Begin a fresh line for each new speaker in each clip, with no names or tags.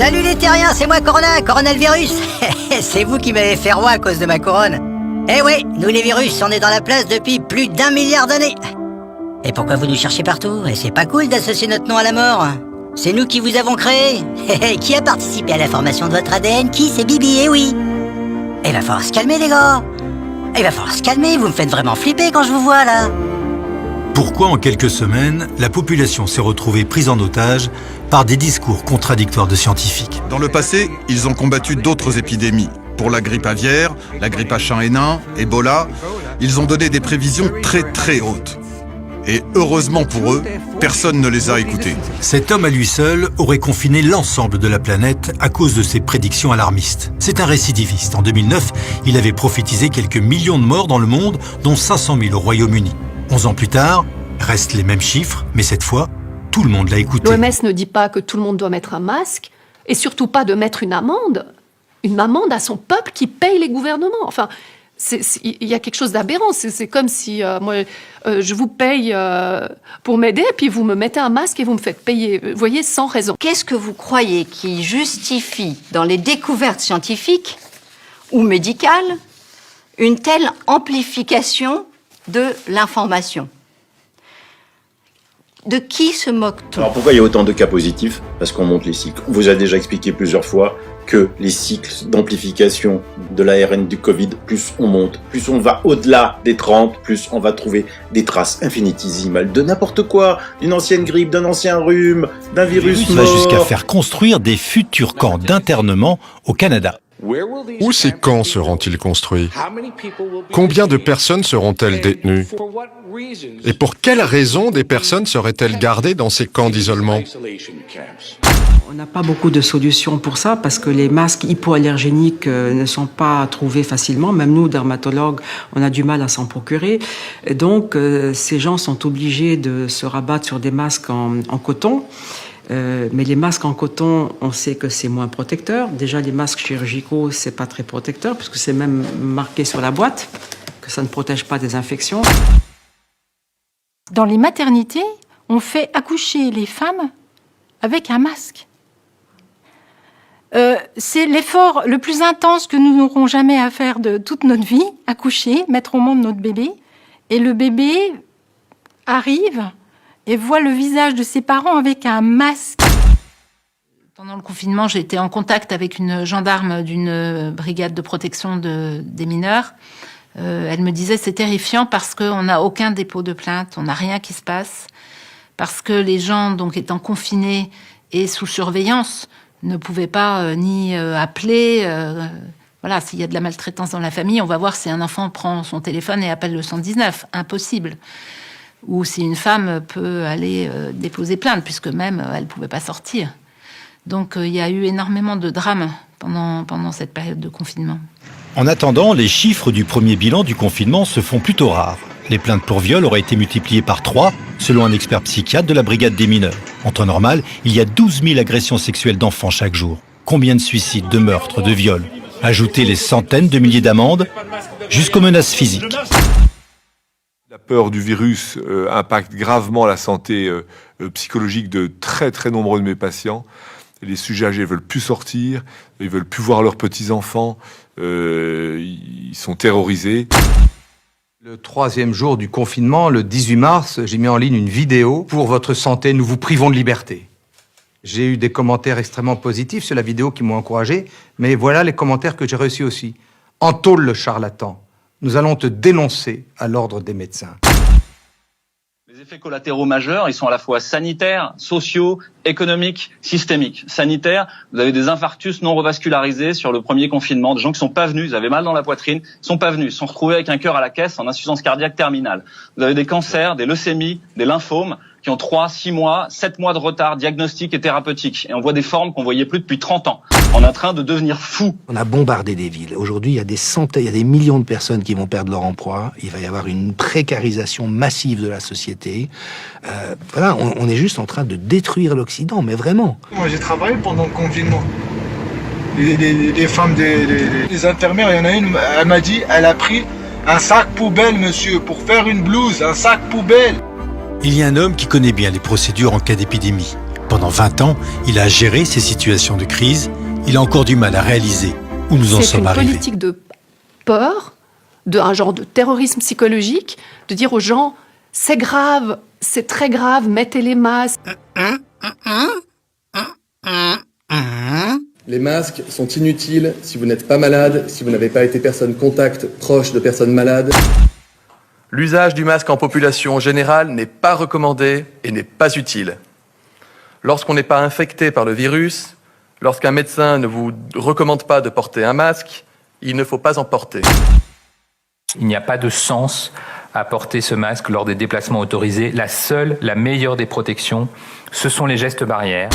Salut les terriens, c'est moi Corona, Coronavirus. C'est vous qui m'avez fait roi à cause de ma couronne. Eh ouais, nous les virus, on est dans la place depuis plus d'1 milliard d'années. Et pourquoi vous nous cherchez partout? Et c'est pas cool d'associer notre nom à la mort. C'est nous qui vous avons créé. Qui a participé à la formation de votre ADN? Qui? C'est Bibi, eh oui. Il va falloir se calmer les gars. Il va falloir se calmer, vous me faites vraiment flipper quand je vous vois là.
Pourquoi en quelques semaines, la population s'est retrouvée prise en otage par des discours contradictoires de scientifiques?
Dans le passé, ils ont combattu d'autres épidémies. Pour la grippe aviaire, la grippe H1N1, Ebola, ils ont donné des prévisions très hautes. Et heureusement pour eux, personne ne les a écoutés.
Cet homme à lui seul aurait confiné l'ensemble de la planète à cause de ses prédictions alarmistes. C'est un récidiviste. En 2009, il avait prophétisé quelques millions de morts dans le monde, dont 500 000 au Royaume-Uni. 11 ans plus tard, restent les mêmes chiffres, mais cette fois, tout le monde l'a écouté.
L'OMS ne dit pas que tout le monde doit mettre un masque, et surtout pas de mettre une amende à son peuple qui paye les gouvernements. Enfin, il y a quelque chose d'aberrant. C'est comme si je vous paye pour m'aider, puis vous me mettez un masque et vous me faites payer, vous voyez, sans raison.
Qu'est-ce que vous croyez qui justifie, dans les découvertes scientifiques ou médicales, une telle amplification de l'information? De qui se moque-t-on?
Alors pourquoi il y a autant de cas positifs? Parce qu'on monte les cycles. On vous a déjà expliqué plusieurs fois que les cycles d'amplification de l'ARN du Covid, plus on monte, plus on va au-delà des 30, plus on va trouver des traces infinitésimales de n'importe quoi, d'une ancienne grippe, d'un ancien rhume, d'un virus mort.
Va jusqu'à faire construire des futurs camps d'internement au Canada.
Où ces camps seront-ils construits? Combien de personnes seront-elles détenues? Et pour quelles raisons des personnes seraient-elles gardées dans ces camps d'isolement?
On n'a pas beaucoup de solutions pour ça parce que les masques hypoallergéniques ne sont pas trouvés facilement. Même nous, dermatologues, on a du mal à s'en procurer. Et donc, ces gens sont obligés de se rabattre sur des masques en coton. Mais les masques en coton, on sait que c'est moins protecteur. Déjà, les masques chirurgicaux, c'est pas très protecteur puisque c'est même marqué sur la boîte que ça ne protège pas des infections.
Dans les maternités, on fait accoucher les femmes avec un masque. C'est l'effort le plus intense que nous n'aurons jamais à faire de toute notre vie, accoucher, mettre au monde notre bébé. Et le bébé arrive et voit le visage de ses parents avec un masque.
Pendant le confinement, j'ai été en contact avec une gendarme d'une brigade de protection des mineurs. Elle me disait c'est terrifiant parce qu'on n'a aucun dépôt de plainte, on n'a rien qui se passe, parce que les gens, donc étant confinés et sous surveillance, ne pouvaient pas ni appeler. Voilà, s'il y a de la maltraitance dans la famille, on va voir si un enfant prend son téléphone et appelle le 119. Impossible. Ou si une femme peut aller déposer plainte, puisque même elle ne pouvait pas sortir. Donc il y a eu énormément de drames pendant cette période de confinement.
En attendant, les chiffres du premier bilan du confinement se font plutôt rares. Les plaintes pour viol auraient été multipliées par 3, selon un expert psychiatre de la brigade des mineurs. En temps normal, il y a 12 000 agressions sexuelles d'enfants chaque jour. Combien de suicides, de meurtres, de viols? Ajoutez les centaines de milliers d'amendes, jusqu'aux menaces physiques.
La peur du virus impacte gravement la santé psychologique de très nombreux de mes patients. Les sujets âgés veulent plus sortir, ils veulent plus voir leurs petits-enfants, ils sont terrorisés.
Le 3e jour du confinement, le 18 mars, j'ai mis en ligne une vidéo. Pour votre santé, nous vous privons de liberté. J'ai eu des commentaires extrêmement positifs sur la vidéo qui m'ont encouragé, mais voilà les commentaires que j'ai reçus aussi. Entôle le charlatan. Nous allons te dénoncer à l'ordre des médecins.
Les effets collatéraux majeurs, ils sont à la fois sanitaires, sociaux, économiques, systémiques. Sanitaires, vous avez des infarctus non revascularisés sur le premier confinement, des gens qui sont pas venus, ils avaient mal dans la poitrine, ils sont pas venus, ils sont retrouvés avec un cœur à la caisse en insuffisance cardiaque terminale. Vous avez des cancers, des leucémies, des lymphomes qui ont 3, 6 mois, 7 mois de retard diagnostique et thérapeutique. Et on voit des formes qu'on voyait plus depuis 30 ans. On est en train de devenir fou.
On a bombardé des villes. Aujourd'hui, il y a des centaines, il y a des millions de personnes qui vont perdre leur emploi. Il va y avoir une précarisation massive de la société. Voilà, on est juste en train de détruire l'Occident, mais vraiment.
Moi, j'ai travaillé pendant le confinement. Les femmes des infirmières, il y en a une, elle m'a dit, elle a pris un sac poubelle, monsieur, pour faire une blouse, un sac poubelle.
Il y a un homme qui connaît bien les procédures en cas d'épidémie. Pendant 20 ans, il a géré ces situations de crise. Il a encore du mal à réaliser où nous en sommes arrivés.
C'est une politique de peur, d'un genre de terrorisme psychologique, de dire aux gens, c'est grave, c'est très grave, mettez les masques.
Les masques sont inutiles si vous n'êtes pas malade, si vous n'avez pas été personne contact proche de personnes malades. L'usage du masque en population générale n'est pas recommandé et n'est pas utile. Lorsqu'on n'est pas infecté par le virus, lorsqu'un médecin ne vous recommande pas de porter un masque, il ne faut pas en porter.
Il n'y a pas de sens à porter ce masque lors des déplacements autorisés. La meilleure des protections, ce sont les gestes barrières.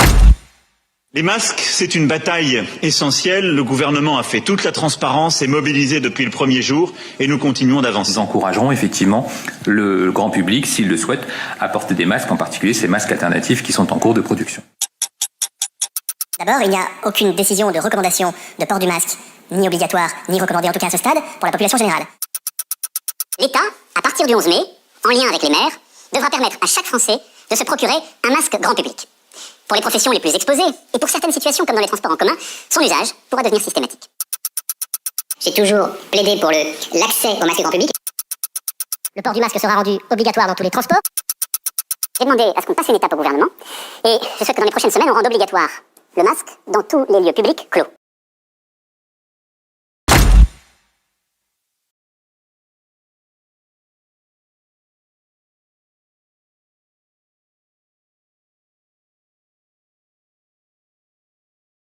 Les masques, c'est une bataille essentielle. Le gouvernement a fait toute la transparence et mobilisé depuis le premier jour et nous continuons d'avancer.
Nous encouragerons effectivement le grand public, s'il le souhaite, à porter des masques, en particulier ces masques alternatifs qui sont en cours de production.
D'abord, il n'y a aucune décision de recommandation de port du masque, ni obligatoire, ni recommandé en tout cas à ce stade, pour la population générale.
L'État, à partir du 11 mai, en lien avec les maires, devra permettre à chaque Français de se procurer un masque grand public. Pour les professions les plus exposées, et pour certaines situations comme dans les transports en commun, son usage pourra devenir systématique. J'ai toujours plaidé pour l'accès au masque grand public. Le port du masque sera rendu obligatoire dans tous les transports. J'ai demandé à ce qu'on passe une étape au gouvernement, et je souhaite que dans les prochaines semaines, on rende obligatoire le masque dans tous les lieux publics clos.